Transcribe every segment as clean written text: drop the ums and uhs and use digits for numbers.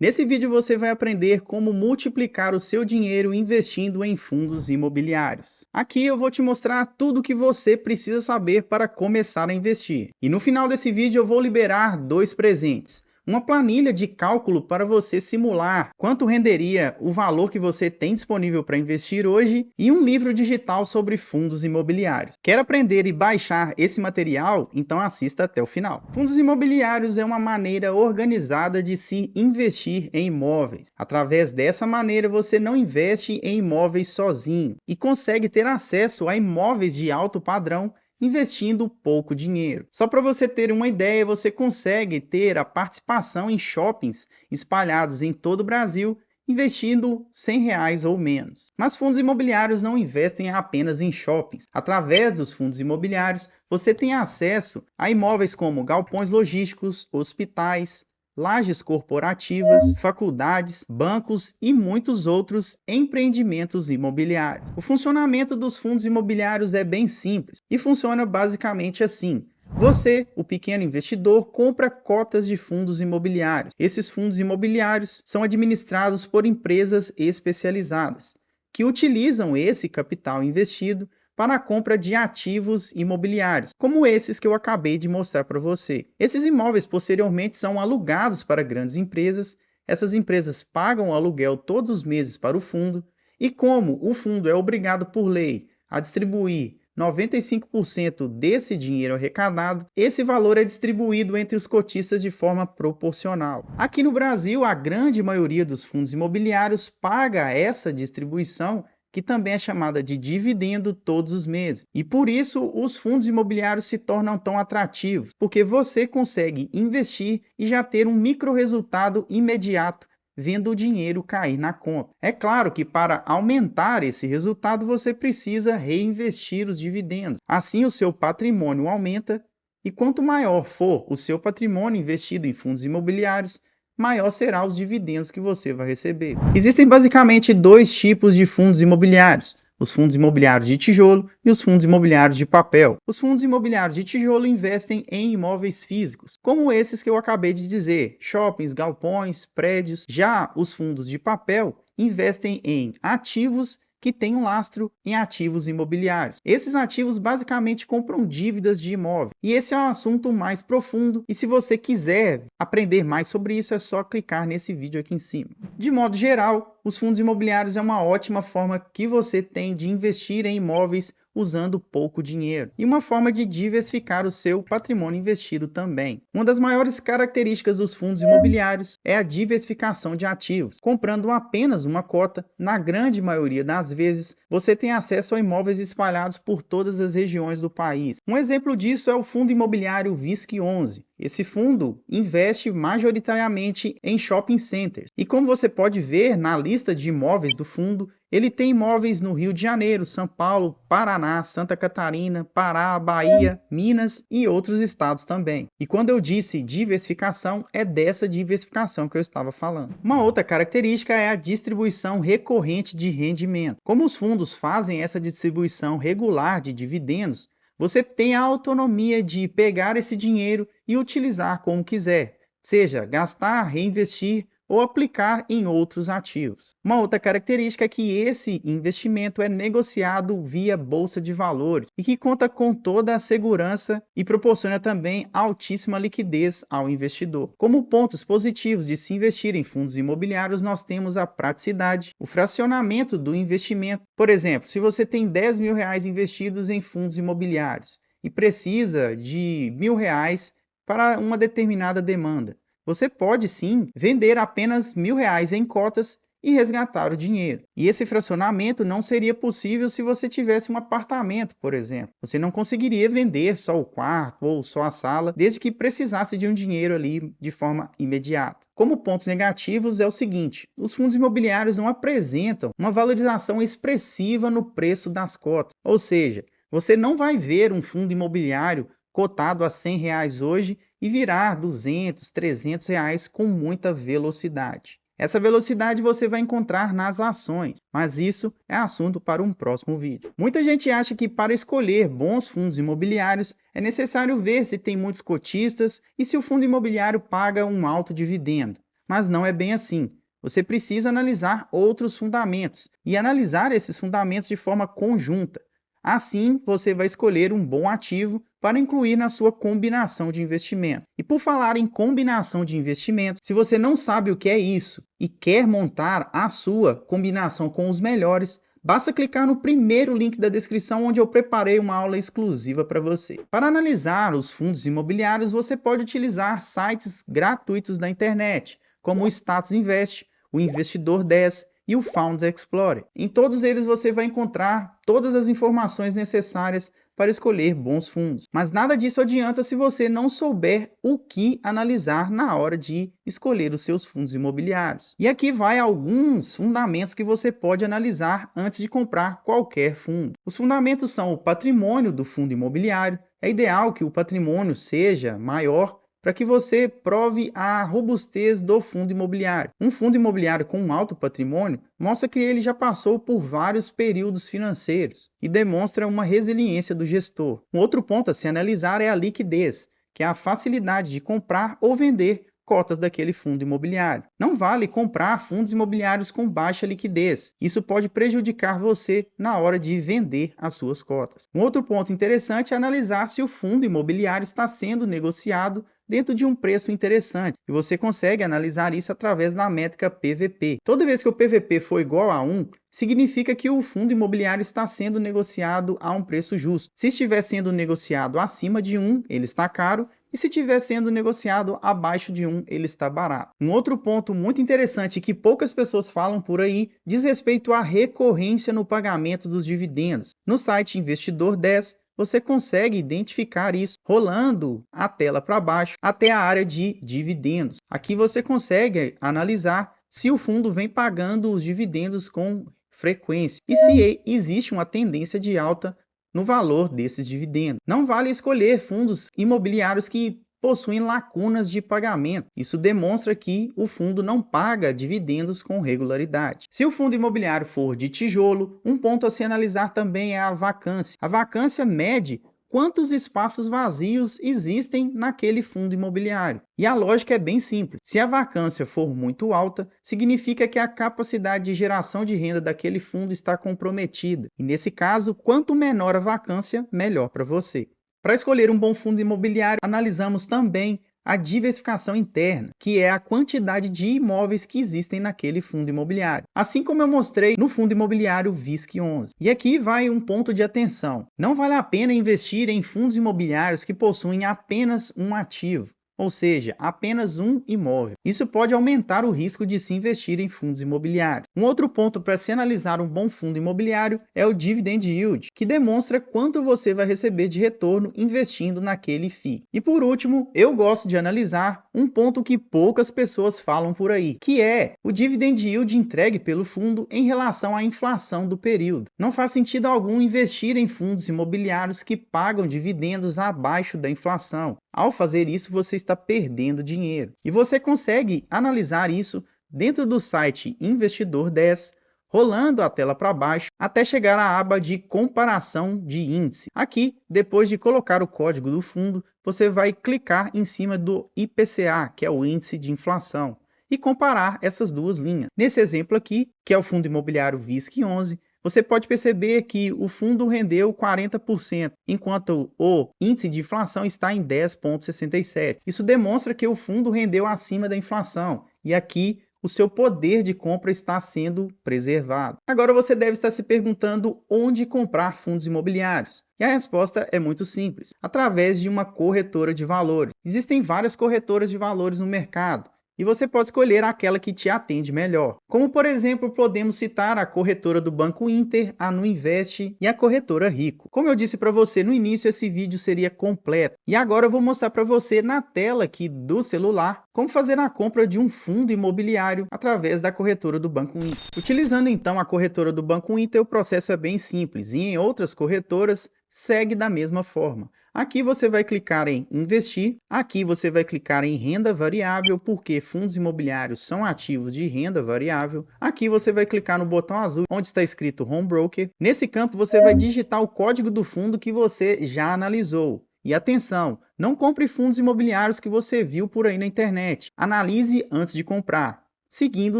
Nesse vídeo você vai aprender como multiplicar o seu dinheiro investindo em fundos imobiliários. Aqui eu vou te mostrar tudo o que você precisa saber para começar a investir. E no final desse vídeo eu vou liberar dois presentes. Uma planilha de cálculo para você simular quanto renderia o valor que você tem disponível para investir hoje e um livro digital sobre fundos imobiliários. Quer aprender e baixar esse material? Então assista até o final. Fundos imobiliários é uma maneira organizada de se investir em imóveis. Através dessa maneira você não investe em imóveis sozinho e consegue ter acesso a imóveis de alto padrão investindo pouco dinheiro. Só para você ter uma ideia, você consegue ter a participação em shoppings espalhados em todo o Brasil, investindo R$100 ou menos. Mas fundos imobiliários não investem apenas em shoppings. Através dos fundos imobiliários, você tem acesso a imóveis como galpões logísticos, hospitais, lajes corporativas, faculdades, bancos e muitos outros empreendimentos imobiliários. O funcionamento dos fundos imobiliários é bem simples e funciona basicamente assim. Você, o pequeno investidor, compra cotas de fundos imobiliários. Esses fundos imobiliários são administrados por empresas especializadas, que utilizam esse capital investido para a compra de ativos imobiliários, como esses que eu acabei de mostrar para você. Esses imóveis posteriormente são alugados para grandes empresas. Essas empresas pagam o aluguel todos os meses para o fundo e como o fundo é obrigado por lei a distribuir 95% desse dinheiro arrecadado, esse valor é distribuído entre os cotistas de forma proporcional. Aqui no Brasil, a grande maioria dos fundos imobiliários paga essa distribuição, que também é chamada de dividendo, todos os meses. E por isso os fundos imobiliários se tornam tão atrativos, porque você consegue investir e já ter um micro resultado imediato, vendo o dinheiro cair na conta. É claro que para aumentar esse resultado você precisa reinvestir os dividendos. Assim o seu patrimônio aumenta e quanto maior for o seu patrimônio investido em fundos imobiliários, maior será os dividendos que você vai receber. Existem basicamente dois tipos de fundos imobiliários: os fundos imobiliários de tijolo e os fundos imobiliários de papel. Os fundos imobiliários de tijolo investem em imóveis físicos, como esses que eu acabei de dizer, shoppings, galpões, prédios. Já os fundos de papel investem em ativos que têm um lastro em ativos imobiliários. Esses ativos basicamente compram dívidas de imóvel. E esse é um assunto mais profundo, e se você quiser aprender mais sobre isso, é só clicar nesse vídeo aqui em cima. De modo geral, os fundos imobiliários é uma ótima forma que você tem de investir em imóveis usando pouco dinheiro e uma forma de diversificar o seu patrimônio investido também. Uma das maiores características dos fundos imobiliários é a diversificação de ativos. Comprando apenas uma cota, na grande maioria das vezes, você tem acesso a imóveis espalhados por todas as regiões do país. Um exemplo disso é o fundo imobiliário VISC11. Esse fundo investe majoritariamente em shopping centers. E como você pode ver na lista de imóveis do fundo, ele tem imóveis no Rio de Janeiro, São Paulo, Paraná, Santa Catarina, Pará, Bahia, Minas e outros estados também. E quando eu disse diversificação, é dessa diversificação que eu estava falando. Uma outra característica é a distribuição recorrente de rendimento. Como os fundos fazem essa distribuição regular de dividendos, você tem a autonomia de pegar esse dinheiro e utilizar como quiser, seja gastar, reinvestir ou aplicar em outros ativos. Uma outra característica é que esse investimento é negociado via bolsa de valores e que conta com toda a segurança e proporciona também altíssima liquidez ao investidor. Como pontos positivos de se investir em fundos imobiliários, nós temos a praticidade, o fracionamento do investimento. Por exemplo, se você tem R$10.000 investidos em fundos imobiliários e precisa de R$1.000 para uma determinada demanda, você pode sim vender apenas R$1.000 em cotas e resgatar o dinheiro. E esse fracionamento não seria possível se você tivesse um apartamento, por exemplo. Você não conseguiria vender só o quarto ou só a sala, desde que precisasse de um dinheiro ali de forma imediata. Como pontos negativos é o seguinte: os fundos imobiliários não apresentam uma valorização expressiva no preço das cotas. Ou seja, você não vai ver um fundo imobiliário cotado a R$100 hoje e virar R$200, R$300 com muita velocidade. Essa velocidade você vai encontrar nas ações, mas isso é assunto para um próximo vídeo. Muita gente acha que para escolher bons fundos imobiliários é necessário ver se tem muitos cotistas e se o fundo imobiliário paga um alto dividendo. Mas não é bem assim. Você precisa analisar outros fundamentos e analisar esses fundamentos de forma conjunta. Assim, você vai escolher um bom ativo para incluir na sua combinação de investimento. E por falar em combinação de investimentos, se você não sabe o que é isso e quer montar a sua combinação com os melhores, basta clicar no primeiro link da descrição, onde eu preparei uma aula exclusiva para você. Para analisar os fundos imobiliários, você pode utilizar sites gratuitos da internet, como o Status Invest, o Investidor 10 e o Funds Explorer. Em todos eles você vai encontrar todas as informações necessárias para escolher bons fundos. Mas nada disso adianta se você não souber o que analisar na hora de escolher os seus fundos imobiliários. E aqui vai alguns fundamentos que você pode analisar antes de comprar qualquer fundo. Os fundamentos são o patrimônio do fundo imobiliário. É ideal que o patrimônio seja maior para que você prove a robustez do fundo imobiliário. Um fundo imobiliário com um alto patrimônio mostra que ele já passou por vários períodos financeiros e demonstra uma resiliência do gestor. Um outro ponto a se analisar é a liquidez, que é a facilidade de comprar ou vender cotas daquele fundo imobiliário. Não vale comprar fundos imobiliários com baixa liquidez. Isso pode prejudicar você na hora de vender as suas cotas. Um outro ponto interessante é analisar se o fundo imobiliário está sendo negociado dentro de um preço interessante. E você consegue analisar isso através da métrica PVP. Toda vez que o PVP for igual a 1, significa que o fundo imobiliário está sendo negociado a um preço justo. Se estiver sendo negociado acima de 1, ele está caro. E se estiver sendo negociado abaixo de 1, ele está barato. Um outro ponto muito interessante que poucas pessoas falam por aí diz respeito à recorrência no pagamento dos dividendos. No site Investidor 10, você consegue identificar isso rolando a tela para baixo até a área de dividendos. Aqui você consegue analisar se o fundo vem pagando os dividendos com frequência e se existe uma tendência de alta no valor desses dividendos. Não vale escolher fundos imobiliários que possuem lacunas de pagamento. Isso demonstra que o fundo não paga dividendos com regularidade. Se o fundo imobiliário for de tijolo, um ponto a se analisar também é a vacância. A vacância mede quantos espaços vazios existem naquele fundo imobiliário. E a lógica é bem simples. Se a vacância for muito alta, significa que a capacidade de geração de renda daquele fundo está comprometida. E nesse caso, quanto menor a vacância, melhor para você. Para escolher um bom fundo imobiliário, analisamos também a diversificação interna, que é a quantidade de imóveis que existem naquele fundo imobiliário. Assim como eu mostrei no fundo imobiliário VISC11. E aqui vai um ponto de atenção. Não vale a pena investir em fundos imobiliários que possuem apenas um ativo, ou seja, apenas um imóvel. Isso pode aumentar o risco de se investir em fundos imobiliários. Um outro ponto para se analisar um bom fundo imobiliário é o Dividend Yield, que demonstra quanto você vai receber de retorno investindo naquele FII. E por último, eu gosto de analisar um ponto que poucas pessoas falam por aí, que é o Dividend Yield entregue pelo fundo em relação à inflação do período. Não faz sentido algum investir em fundos imobiliários que pagam dividendos abaixo da inflação. Ao fazer isso, você está perdendo dinheiro. E você consegue analisar isso dentro do site Investidor 10, rolando a tela para baixo, até chegar à aba de comparação de índice. Aqui, depois de colocar o código do fundo, você vai clicar em cima do IPCA, que é o índice de inflação, e comparar essas duas linhas. Nesse exemplo aqui, que é o fundo imobiliário VISC11, você pode perceber que o fundo rendeu 40%, enquanto o índice de inflação está em 10,67. Isso demonstra que o fundo rendeu acima da inflação. E aqui o seu poder de compra está sendo preservado. Agora você deve estar se perguntando onde comprar fundos imobiliários. E a resposta é muito simples, através de uma corretora de valores. Existem várias corretoras de valores no mercado. E você pode escolher aquela que te atende melhor. Como, por exemplo, podemos citar a corretora do Banco Inter, a Nuinvest e a corretora Rico. Como eu disse para você no início, esse vídeo seria completo. E agora eu vou mostrar para você na tela aqui do celular como fazer a compra de um fundo imobiliário através da corretora do Banco Inter. Utilizando então a corretora do Banco Inter, o processo é bem simples. E em outras corretoras, segue da mesma forma. Aqui você vai clicar em investir, aqui você vai clicar em renda variável, porque fundos imobiliários são ativos de renda variável. Aqui você vai clicar no botão azul, onde está escrito Home Broker. Nesse campo você vai digitar o código do fundo que você já analisou. E atenção, não compre fundos imobiliários que você viu por aí na internet. Analise antes de comprar, seguindo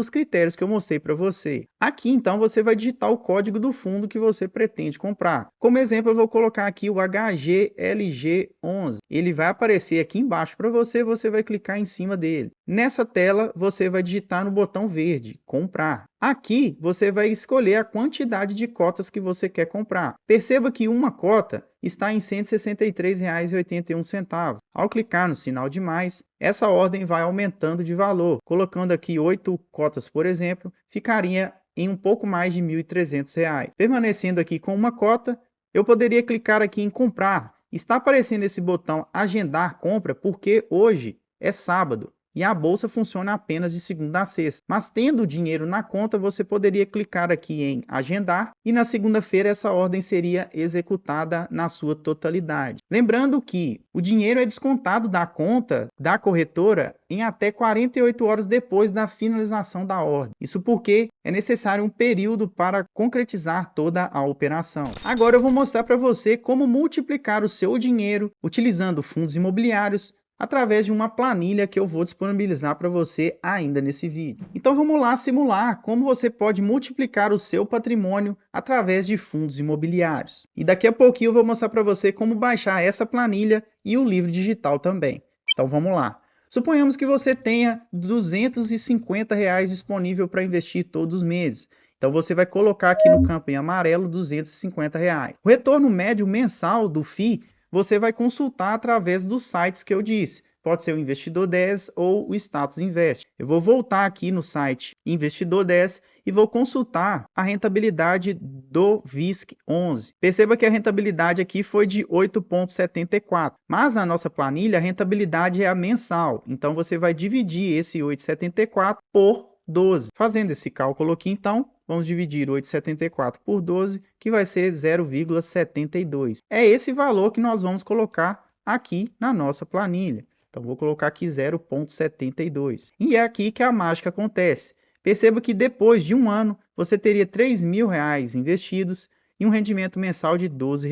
os critérios que eu mostrei para você. Aqui, então, você vai digitar o código do fundo que você pretende comprar. Como exemplo, eu vou colocar aqui o HGLG11. Ele vai aparecer aqui embaixo para você, você vai clicar em cima dele. Nessa tela, você vai digitar no botão verde, comprar. Aqui, você vai escolher a quantidade de cotas que você quer comprar. Perceba que uma cota está em R$ 163,81. Ao clicar no sinal de mais, essa ordem vai aumentando de valor. Colocando aqui 8 cotas, por exemplo, ficaria em um pouco mais de R$ 1.300. Permanecendo aqui com uma cota, eu poderia clicar aqui em comprar. Está aparecendo esse botão agendar compra porque hoje é sábado e a bolsa funciona apenas de segunda a sexta. Mas tendo o dinheiro na conta, você poderia clicar aqui em agendar e na segunda-feira essa ordem seria executada na sua totalidade. Lembrando que o dinheiro é descontado da conta da corretora em até 48 horas depois da finalização da ordem. Isso porque é necessário um período para concretizar toda a operação. Agora eu vou mostrar para você como multiplicar o seu dinheiro utilizando fundos imobiliários através de uma planilha que eu vou disponibilizar para você ainda nesse vídeo. Então vamos lá simular como você pode multiplicar o seu patrimônio através de fundos imobiliários. E daqui a pouquinho eu vou mostrar para você como baixar essa planilha e o livro digital também. Então vamos lá. Suponhamos que você tenha R$ 250 disponível para investir todos os meses. Então você vai colocar aqui no campo em amarelo R$ 250. O retorno médio mensal do FII você vai consultar através dos sites que eu disse. Pode ser o Investidor 10 ou o Status Invest. Eu vou voltar aqui no site Investidor 10 e vou consultar a rentabilidade do VISC11. Perceba que a rentabilidade aqui foi de 8,74. Mas na nossa planilha a rentabilidade é a mensal. Então você vai dividir esse 8,74 por 12. Fazendo esse cálculo aqui, então, vamos dividir 8,74 por 12, que vai ser 0,72. É esse valor que nós vamos colocar aqui na nossa planilha. Então, vou colocar aqui 0,72. E é aqui que a mágica acontece. Perceba que depois de um ano, você teria R$ 3.000 investidos e um rendimento mensal de R$ 12.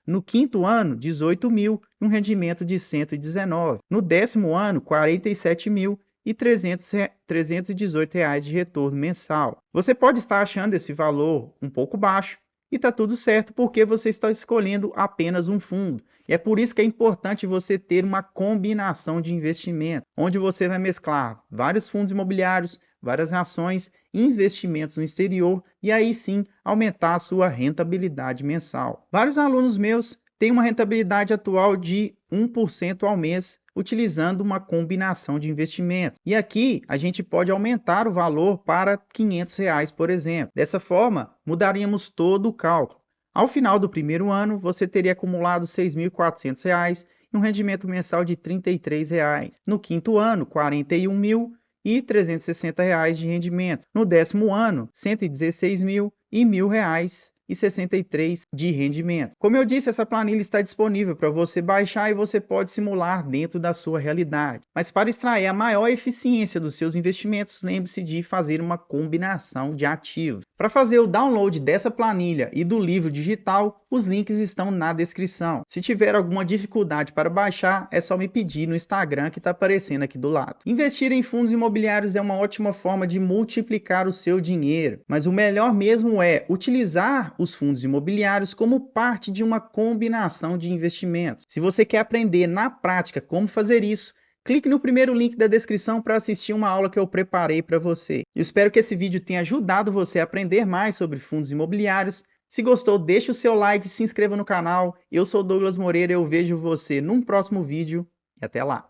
No quinto ano, 18.000 e um rendimento de 119. No décimo ano, 47.000 e R$ 318 de retorno mensal. Você pode estar achando esse valor um pouco baixo e está tudo certo porque você está escolhendo apenas um fundo. E é por isso que é importante você ter uma combinação de investimento, onde você vai mesclar vários fundos imobiliários, várias ações, investimentos no exterior e aí sim aumentar a sua rentabilidade mensal. Vários alunos meus têm uma rentabilidade atual de 1% ao mês, utilizando uma combinação de investimentos. E aqui a gente pode aumentar o valor para R$ 500, por exemplo. Dessa forma, mudaríamos todo o cálculo. Ao final do primeiro ano, você teria acumulado R$ 6.400 e um rendimento mensal de R$ 33. No quinto ano, R$ 41.000 e R$ 360 de rendimento. No décimo ano, R$ 116.000 e R$ 1.000 e 63 de rendimento. Como eu disse, essa planilha está disponível para você baixar e você pode simular dentro da sua realidade. Mas para extrair a maior eficiência dos seus investimentos, lembre-se de fazer uma combinação de ativos. Para fazer o download dessa planilha e do livro digital, os links estão na descrição. Se tiver alguma dificuldade para baixar, é só me pedir no Instagram que está aparecendo aqui do lado. Investir em fundos imobiliários é uma ótima forma de multiplicar o seu dinheiro, mas o melhor mesmo é utilizar os fundos imobiliários como parte de uma combinação de investimentos. Se você quer aprender na prática como fazer isso, clique no primeiro link da descrição para assistir uma aula que eu preparei para você. Eu espero que esse vídeo tenha ajudado você a aprender mais sobre fundos imobiliários. Se gostou, deixe o seu like e se inscreva no canal. Eu sou Douglas Moreira e eu vejo você num próximo vídeo e até lá.